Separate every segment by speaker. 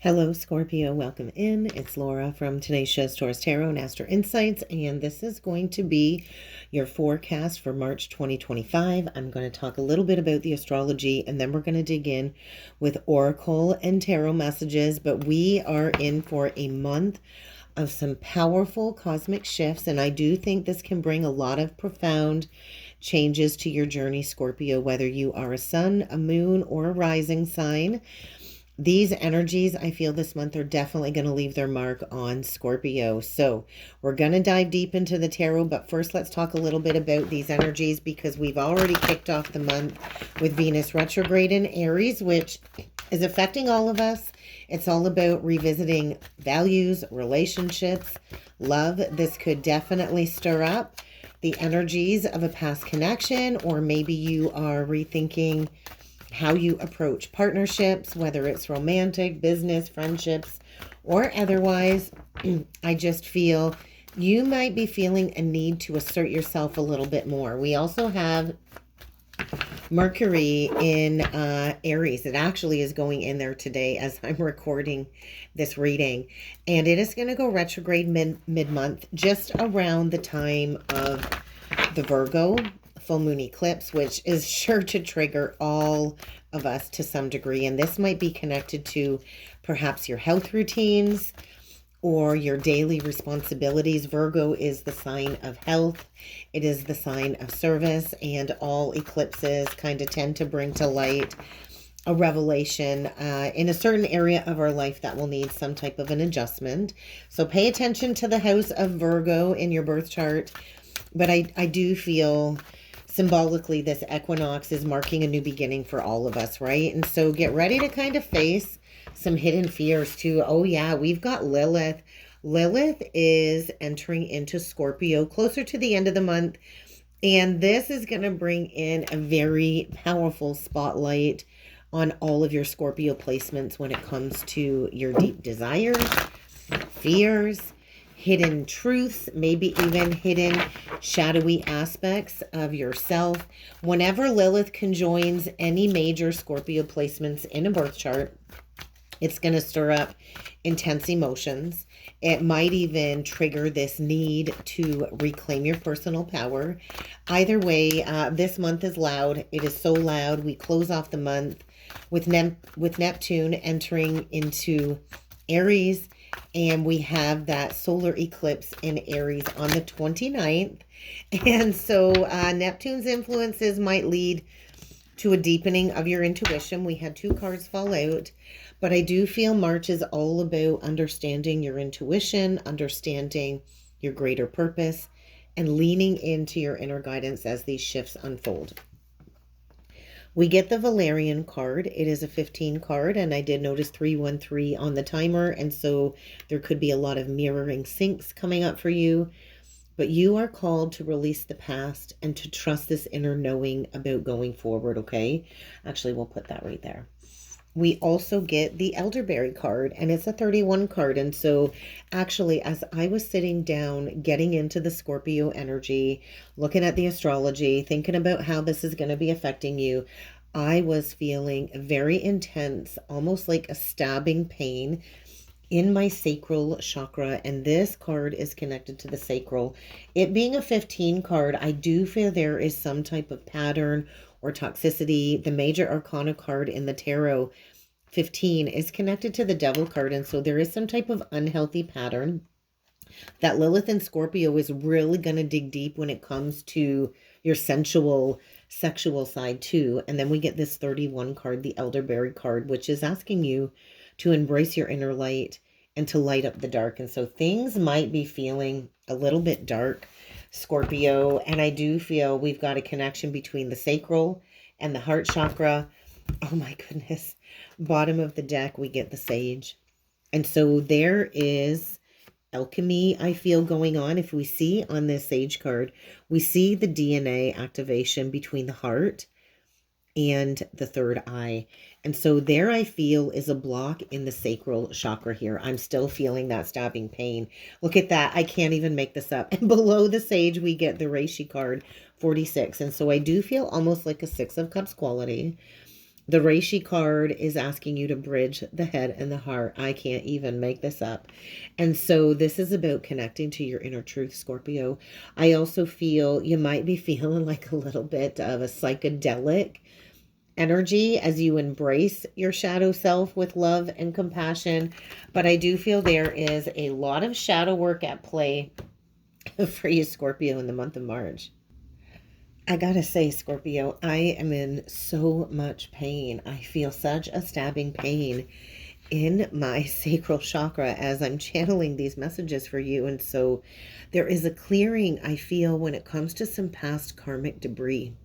Speaker 1: Hello, Scorpio. Welcome in. It's Laura from today's show's Taurus Tarot and Astro Insights, and this is going to be your forecast for March 2025. I'm going to talk a little bit about the astrology, and then we're going to dig in with oracle and tarot messages. But we are in for a month of some powerful cosmic shifts, and I do think this can bring a lot of profound changes to your journey, Scorpio, whether you are a sun, a moon, or a rising sign. These energies, I feel this month, are definitely going to leave their mark on Scorpio. So we're going to dive deep into the tarot, but first let's talk a little bit about these energies because we've already kicked off the month with Venus retrograde in Aries, which is affecting all of us. It's all about revisiting values, relationships, love. This could definitely stir up the energies of a past connection, or maybe you are rethinking how you approach partnerships, whether it's romantic, business, friendships, or otherwise. I just feel you might be feeling a need to assert yourself a little bit more. We also have Mercury in Aries. It actually is going in there today as I'm recording this reading. And it is going to go retrograde mid-month, just around the time of the Virgo Full Moon Eclipse, which is sure to trigger all of us to some degree. And this might be connected to perhaps your health routines or your daily responsibilities. Virgo is the sign of health. It is the sign of service, and all eclipses kind of tend to bring to light a revelation in a certain area of our life that will need some type of an adjustment. So pay attention to the house of Virgo in your birth chart. But I do feel symbolically this equinox is marking a new beginning for all of us, right? And so get ready to kind of face some hidden fears too. Oh yeah, we've got Lilith. Lilith is entering into Scorpio closer to the end of the month. And this is going to bring in a very powerful spotlight on all of your Scorpio placements when it comes to your deep desires, fears, hidden truths, maybe even hidden shadowy aspects of yourself. Whenever Lilith conjoins any major Scorpio placements in a birth chart, it's going to stir up intense emotions. It might even trigger this need to reclaim your personal power. Either way, this month is loud. It is so loud. We close off the month with Neptune entering into Aries, and we have that solar eclipse in Aries on the 29th. And so Neptune's influences might lead to a deepening of your intuition. We had two cards fall out, but I do feel March is all about understanding your intuition, understanding your greater purpose, and leaning into your inner guidance as these shifts unfold. We get the Valerian card. It is a 15 card, and I did notice 313 on the timer, and so there could be a lot of mirroring syncs coming up for you. But you are called to release the past and to trust this inner knowing about going forward, okay? Actually, we'll put that right there. We also get the Elderberry card, and it's a 31 card. And so actually, as I was sitting down, getting into the Scorpio energy, looking at the astrology, thinking about how this is going to be affecting you, I was feeling very intense, almost like a stabbing pain in my sacral chakra. And this card is connected to the sacral. It being a 15 card, I do feel there is some type of pattern or toxicity. The major arcana card in the tarot, 15, is connected to the devil card. And so there is some type of unhealthy pattern that Lilith and Scorpio is really going to dig deep when it comes to your sensual, sexual side too. And then we get this 31 card, the Elderberry card, which is asking you to embrace your inner light and to light up the dark. And so things might be feeling a little bit dark, Scorpio. And I do feel we've got a connection between the sacral and the heart chakra. Oh my goodness. Bottom of the deck, we get the Sage. And so there is alchemy, I feel, going on. If we see on this Sage card, we see the DNA activation between the heart and the third eye. And so there I feel is a block in the sacral chakra here. I'm still feeling that stabbing pain. Look at that. I can't even make this up. And below the Sage, we get the Reishi card, 46. And so I do feel almost like a 6 of Cups quality. The Reishi card is asking you to bridge the head and the heart. I can't even make this up. And so this is about connecting to your inner truth, Scorpio. I also feel you might be feeling like a little bit of a psychedelic energy as you embrace your shadow self with love and compassion. But I do feel there is a lot of shadow work at play for you, Scorpio, in the month of March. I gotta say, Scorpio, I am in so much pain. I feel such a stabbing pain in my sacral chakra as I'm channeling these messages for you. And so there is a clearing I feel when it comes to some past karmic debris.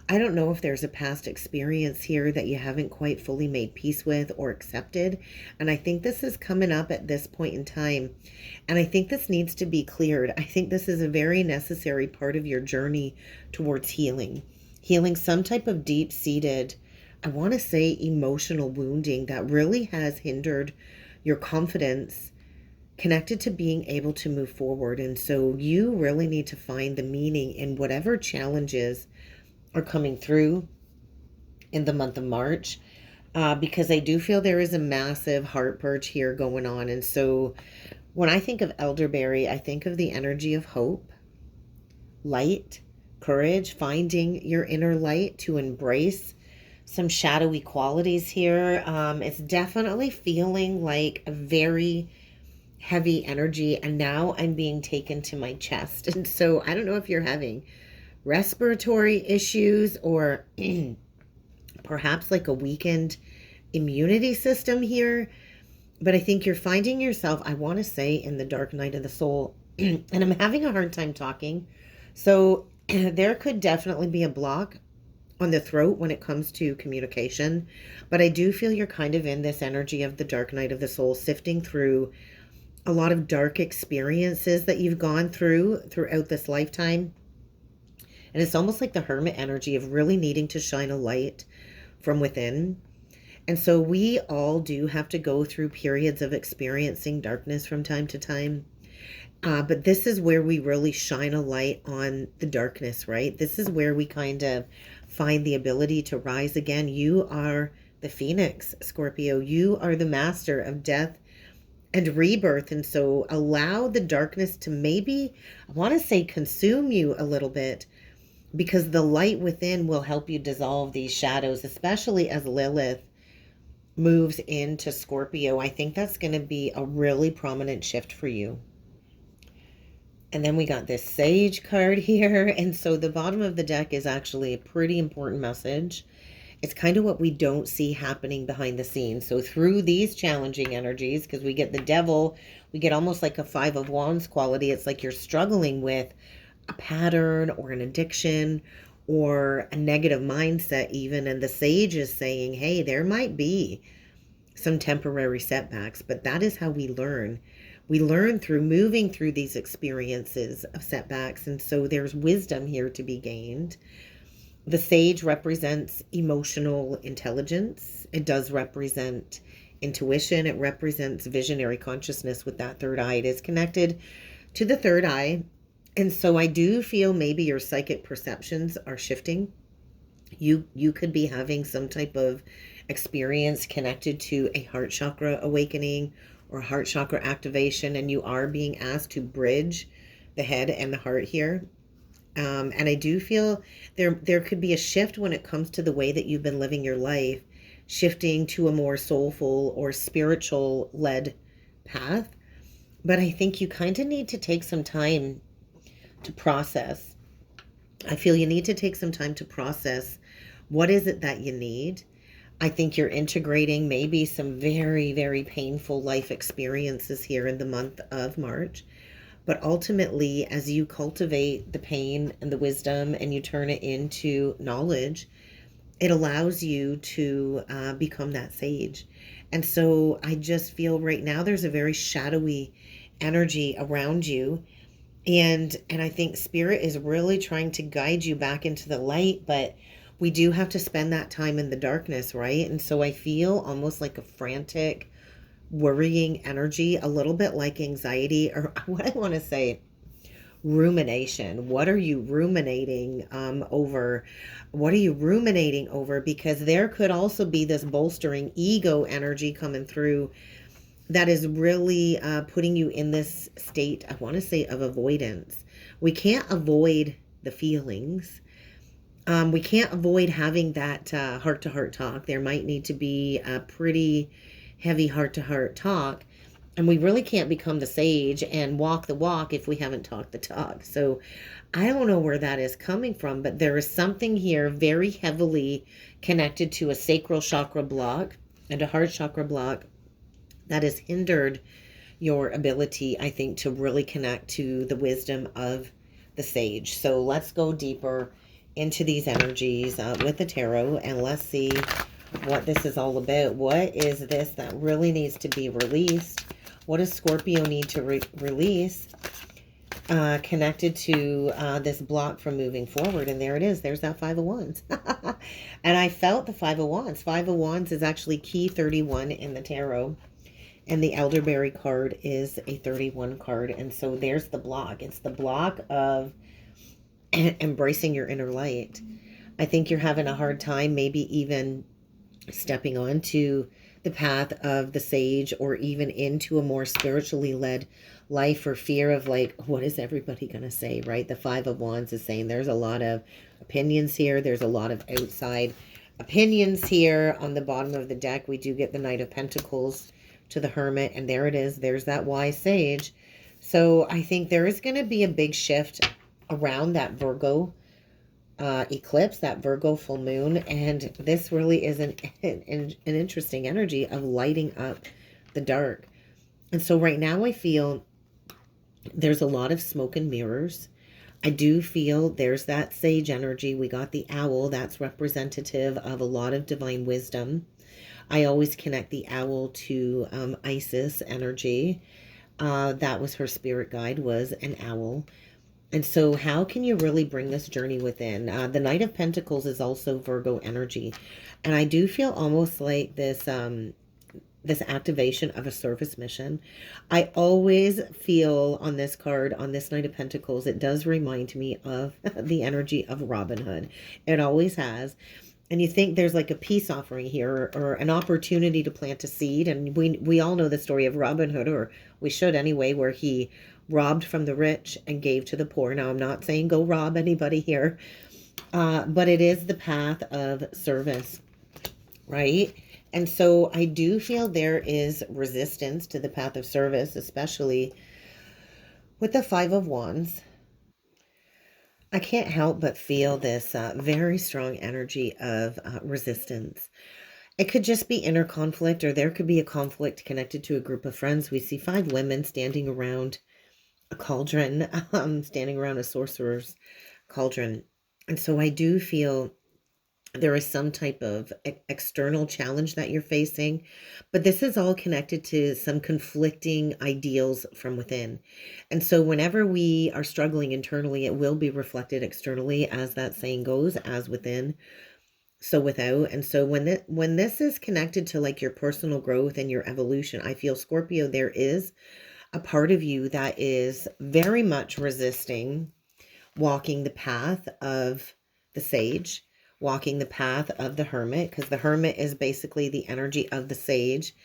Speaker 1: I don't know if there's a past experience here that you haven't quite fully made peace with or accepted. And I think this is coming up at this point in time. And I think this needs to be cleared. I think this is a very necessary part of your journey towards healing. Healing some type of deep-seated, I want to say emotional wounding that really has hindered your confidence connected to being able to move forward. And so you really need to find the meaning in whatever challenges are coming through in the month of March, because I do feel there is a massive heart purge here going on. And so when I think of elderberry, I think of the energy of hope, light, courage, finding your inner light to embrace some shadowy qualities here. It's definitely feeling like a very heavy energy, and now I'm being taken to my chest. And so I don't know if you're having respiratory issues or perhaps like a weakened immunity system here, but I think you're finding yourself, I want to say, in the dark night of the soul. And I'm having a hard time talking, so there could definitely be a block on the throat when it comes to communication, but I do feel you're kind of in this energy of the dark night of the soul, sifting through a lot of dark experiences that you've gone throughout this lifetime. And it's almost like the hermit energy of really needing to shine a light from within. And so we all do have to go through periods of experiencing darkness from time to time. But this is where we really shine a light on the darkness, right? This is where we kind of find the ability to rise again. You are the phoenix, Scorpio. You are the master of death and rebirth. And so allow the darkness to maybe, I want to say, consume you a little bit, because the light within will help you dissolve these shadows, especially as Lilith moves into Scorpio. I think that's going to be a really prominent shift for you. And then we got this Sage card here. And so the bottom of the deck is actually a pretty important message. It's kind of what we don't see happening behind the scenes. So through these challenging energies, because we get the Devil, we get almost like a Five of Wands quality. It's like you're struggling with a pattern or an addiction or a negative mindset even. And the Sage is saying, hey, there might be some temporary setbacks, but that is how we learn. We learn through moving through these experiences of setbacks. And so there's wisdom here to be gained. The Sage represents emotional intelligence. It does represent intuition. It represents visionary consciousness with that third eye. It is connected to the third eye. And so I do feel maybe your psychic perceptions are shifting. You could be having some type of experience connected to a heart chakra awakening or heart chakra activation, and you are being asked to bridge the head and the heart here. And I do feel there could be a shift when it comes to the way that you've been living your life, shifting to a more soulful or spiritual led path. But I think you kind of need to take some time to process. I feel you need to take some time to process what is it that you need. I think you're integrating maybe some very, very painful life experiences here in the month of March. But ultimately, as you cultivate the pain and the wisdom and you turn it into knowledge, it allows you to become that sage. And so I just feel right now there's a very shadowy energy around you. And I think Spirit is really trying to guide you back into the light, but we do have to spend that time in the darkness, right? And so I feel almost like a frantic, worrying energy, a little bit like anxiety, or what I want to say, rumination. What are you ruminating over? What are you ruminating over? Because there could also be this bolstering ego energy coming through that is really putting you in this state, I want to say, of avoidance. We can't avoid the feelings. We can't avoid having that heart-to-heart talk. There might need to be a pretty heavy heart-to-heart talk. And we really can't become the sage and walk the walk if we haven't talked the talk. So I don't know where that is coming from, but there is something here very heavily connected to a sacral chakra block and a heart chakra block that has hindered your ability, I think, to really connect to the wisdom of the sage. So let's go deeper into these energies with the tarot, and let's see what this is all about. What is this that really needs to be released? What does Scorpio need to release connected to this block from moving forward? And there it is. There's that Five of Wands. And I felt the Five of Wands. Five of Wands is actually key 31 in the tarot. And the elderberry card is a 31 card. And so there's the block. It's the block of embracing your inner light. I think you're having a hard time maybe even stepping onto the path of the sage, or even into a more spiritually led life, for fear of like, what is everybody going to say, right? The Five of Wands is saying there's a lot of opinions here. There's a lot of outside opinions here. On the bottom of the deck, we do get the Knight of Pentacles to the Hermit, and there it is. There's that wise sage. So I think there is going to be a big shift around that Virgo eclipse, that Virgo full moon, and this really is an interesting energy of lighting up the dark. And so right now I feel there's a lot of smoke and mirrors. I do feel there's that sage energy. We got the owl. That's representative of a lot of divine wisdom. I always connect the owl to Isis energy. That was her spirit guide, was an owl. And so how can you really bring this journey within? The Knight of Pentacles is also Virgo energy. And I do feel almost like this this activation of a service mission. I always feel on this card, on this Knight of Pentacles, it does remind me of the energy of Robin Hood. It always has. And you think there's like a peace offering here, or an opportunity to plant a seed. And we all know the story of Robin Hood, or we should anyway, where he robbed from the rich and gave to the poor. Now, I'm not saying go rob anybody here, but it is the path of service, right? And so I do feel there is resistance to the path of service, especially with the Five of Wands. I can't help but feel this very strong energy of resistance. It could just be inner conflict, or there could be a conflict connected to a group of friends. We see five women standing around a cauldron, standing around a sorcerer's cauldron. And so I do feel there is some type of external challenge that you're facing, but this is all connected to some conflicting ideals from within. And so whenever we are struggling internally, it will be reflected externally, as that saying goes, as within, so without. And so when this is connected to like your personal growth and your evolution, I feel, Scorpio, there is a part of you that is very much resisting walking the path of the sage, walking the path of the hermit, because the hermit is basically the energy of the sage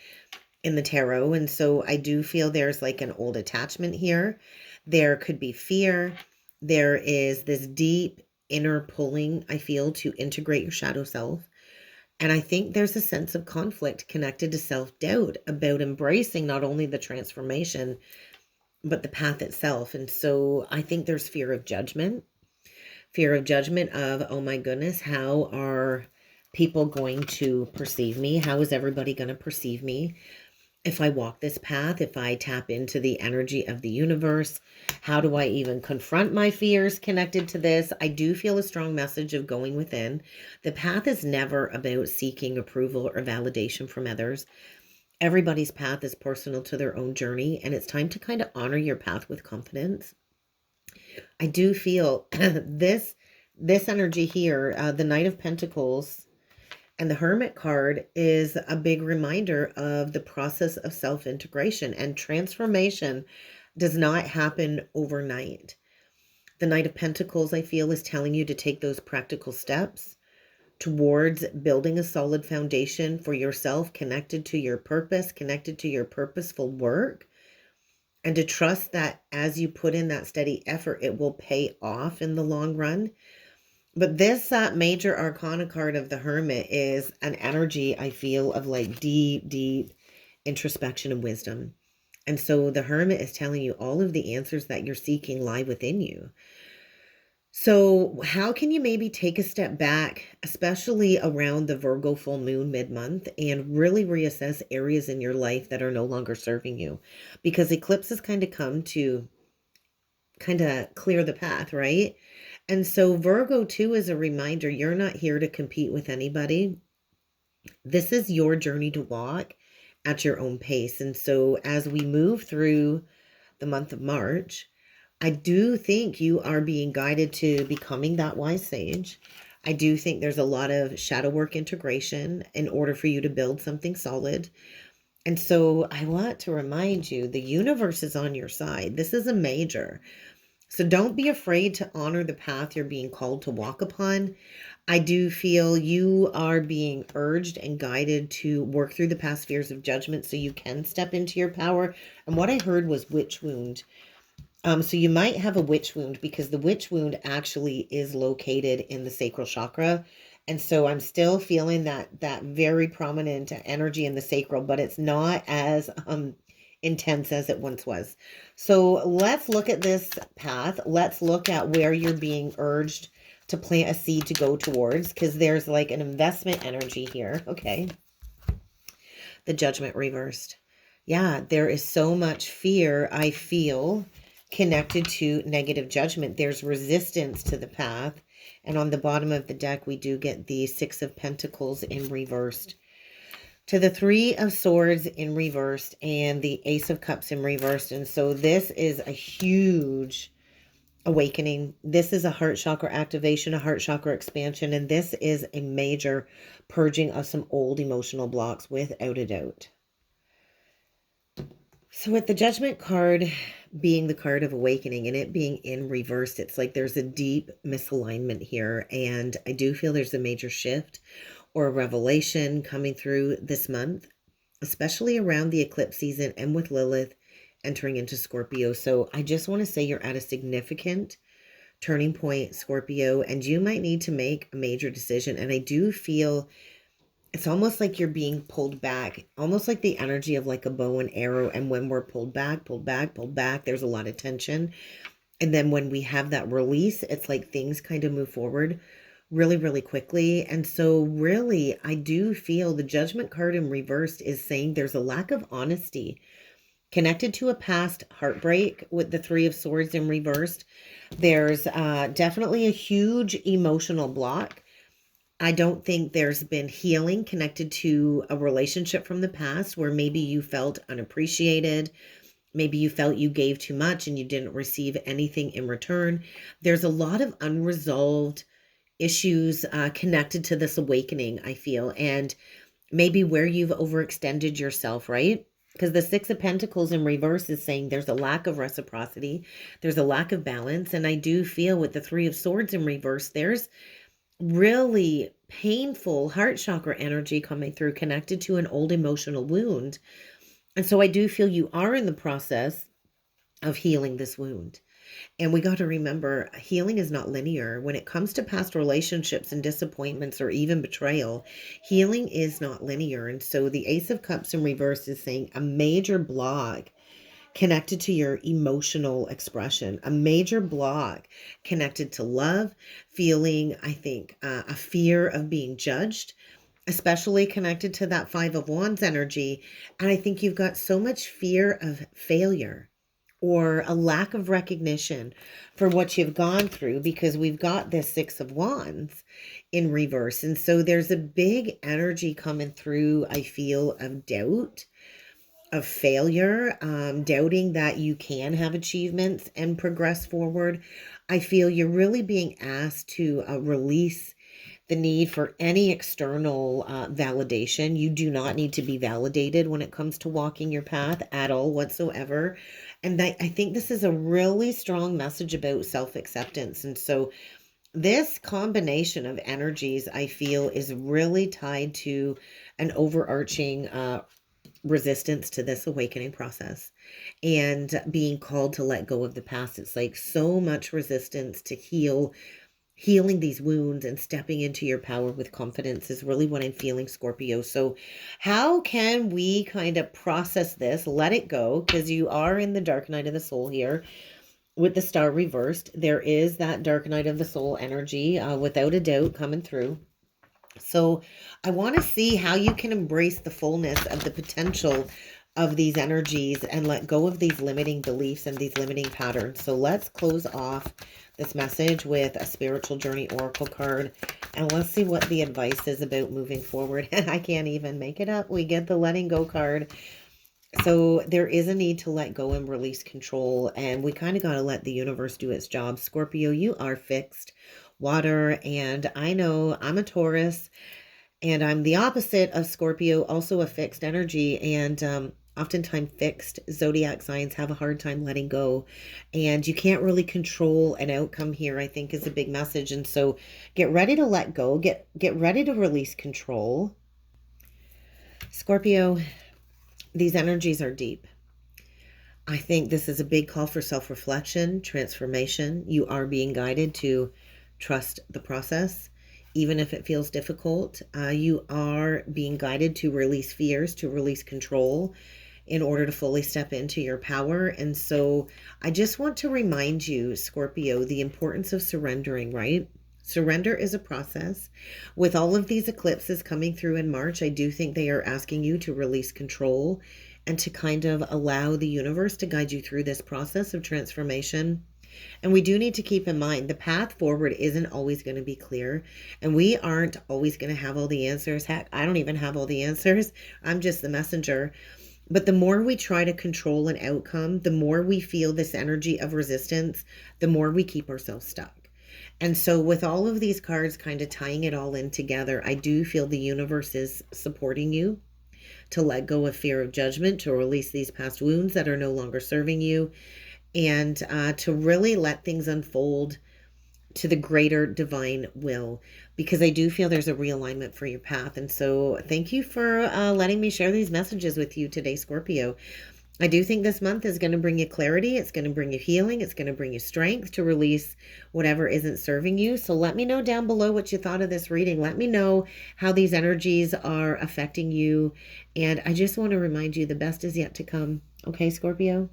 Speaker 1: in the tarot. And so I do feel there's like an old attachment here. There could be fear. There is this deep inner pulling, I feel, to integrate your shadow self. And I think there's a sense of conflict connected to self-doubt about embracing not only the transformation, but the path itself. And so I think there's fear of judgment of, oh my goodness, how are people going to perceive me? How is everybody going to perceive me if I walk this path, if I tap into the energy of the universe? How do I even confront my fears connected to this? I do feel a strong message of going within. The path is never about seeking approval or validation from others. Everybody's path is personal to their own journey, and it's time to kind of honor your path with confidence. I do feel this energy here, the Knight of Pentacles and the Hermit card, is a big reminder of the process of self-integration, and transformation does not happen overnight. The Knight of Pentacles, I feel, is telling you to take those practical steps towards building a solid foundation for yourself, connected to your purpose, connected to your purposeful work, and to trust that as you put in that steady effort, it will pay off in the long run. But this major arcana card of the Hermit is an energy, I feel, of like deep, deep introspection and wisdom. And so the Hermit is telling you all of the answers that you're seeking lie within you. So how can you maybe take a step back, especially around the Virgo full moon mid-month, and really reassess areas in your life that are no longer serving you? Because eclipses kind of come to kind of clear the path, right? And so Virgo too is a reminder, you're not here to compete with anybody. This is your journey to walk at your own pace. And so as we move through the month of March, I do think you are being guided to becoming that wise sage. I do think there's a lot of shadow work integration in order for you to build something solid. And so I want to remind you, the universe is on your side. This is a major. So don't be afraid to honor the path you're being called to walk upon. I do feel you are being urged and guided to work through the past fears of judgment so you can step into your power. And what I heard was witch wound. So you might have a witch wound because the witch wound actually is located in the sacral chakra. And so I'm still feeling that very prominent energy in the sacral, but it's not as intense as it once was. So let's look at this path. Let's look at where you're being urged to plant a seed to go towards, because there's like an investment energy here. Okay. The Judgment reversed. Yeah, there is so much fear, I feel, connected to negative judgment. There's resistance to the path. And on the bottom of the deck, we do get the Six of Pentacles in reversed. To the Three of Swords in reversed and the Ace of Cups in reversed. And so this is a huge awakening. This is a heart chakra activation, a heart chakra expansion. And this is a major purging of some old emotional blocks without a doubt. So with the Judgment card being the card of awakening and it being in reverse, it's like there's a deep misalignment here. And I do feel there's a major shift or a revelation coming through this month, especially around the eclipse season and with Lilith entering into Scorpio. So I just want to say you're at a significant turning point, Scorpio, and you might need to make a major decision. And I do feel it's almost like you're being pulled back, almost like the energy of like a bow and arrow. And when we're pulled back, there's a lot of tension. And then when we have that release, it's like things kind of move forward really, really quickly. And so really, I do feel the Judgment card in reversed is saying there's a lack of honesty connected to a past heartbreak with the Three of Swords in reversed. There's definitely a huge emotional block. I don't think there's been healing connected to a relationship from the past where maybe you felt unappreciated. Maybe you felt you gave too much and you didn't receive anything in return. There's a lot of unresolved issues connected to this awakening, I feel, and maybe where you've overextended yourself, right? Because the Six of Pentacles in reverse is saying there's a lack of reciprocity. There's a lack of balance. And I do feel with the Three of Swords in reverse, there's really painful heart chakra energy coming through connected to an old emotional wound. And so I do feel you are in the process of healing this wound. And we got to remember, healing is not linear. When it comes to past relationships and disappointments or even betrayal, healing is not linear. And so the Ace of Cups in reverse is saying a major block connected to your emotional expression, a major block connected to love, feeling, I think, a fear of being judged, especially connected to that Five of Wands energy. And I think you've got so much fear of failure or a lack of recognition for what you've gone through, because we've got this Six of Wands in reverse. And so there's a big energy coming through, I feel, of doubt, of failure, doubting that you can have achievements and progress forward. I feel you're really being asked to release the need for any external validation. You do not need to be validated when it comes to walking your path at all whatsoever. And I think this is a really strong message about self-acceptance. And so this combination of energies, I feel, is really tied to an overarching resistance to this awakening process and being called to let go of the past. It's like so much resistance to healing these wounds and stepping into your power with confidence is really what I'm feeling, Scorpio. So how can we kind of process this, let it go, because you are in the dark night of the soul here with the star reversed. There is that dark night of the soul energy, without a doubt, coming through. So I want to see how you can embrace the fullness of the potential of these energies and let go of these limiting beliefs and these limiting patterns. So let's close off this message with a spiritual journey oracle card, and let's see what the advice is about moving forward. And I can't even make it up. We get the letting go card. So there is a need to let go and release control, and we kind of got to let the universe do its job. Scorpio, you are fixed water, and I know I'm a Taurus, and I'm the opposite of Scorpio, also a fixed energy, and oftentimes fixed zodiac signs have a hard time letting go, and you can't really control an outcome here, I think is a big message. And so get ready to let go, get ready to release control. Scorpio, these energies are deep. I think this is a big call for self-reflection, transformation. You are being guided to trust the process, even if it feels difficult. You are being guided to release fears, to release control in order to fully step into your power. And so I just want to remind you, Scorpio, the importance of surrendering, right? Surrender is a process. With all of these eclipses coming through in March, I do think they are asking you to release control and to kind of allow the universe to guide you through this process of transformation. And we do need to keep in mind the path forward isn't always going to be clear, and we aren't always going to have all the answers. Heck, I don't even have all the answers. I'm just the messenger. But the more we try to control an outcome, the more we feel this energy of resistance, the more we keep ourselves stuck. And so with all of these cards kind of tying it all in together, I do feel the universe is supporting you to let go of fear of judgment, to release these past wounds that are no longer serving you, and to really let things unfold to the greater divine will, because I do feel there's a realignment for your path. And so thank you for letting me share these messages with you today, Scorpio. I do think this month is going to bring you clarity. It's going to bring you healing. It's going to bring you strength to release whatever isn't serving you. So let me know down below what you thought of this reading. Let me know how these energies are affecting you. And I just want to remind you the best is yet to come. Okay, Scorpio?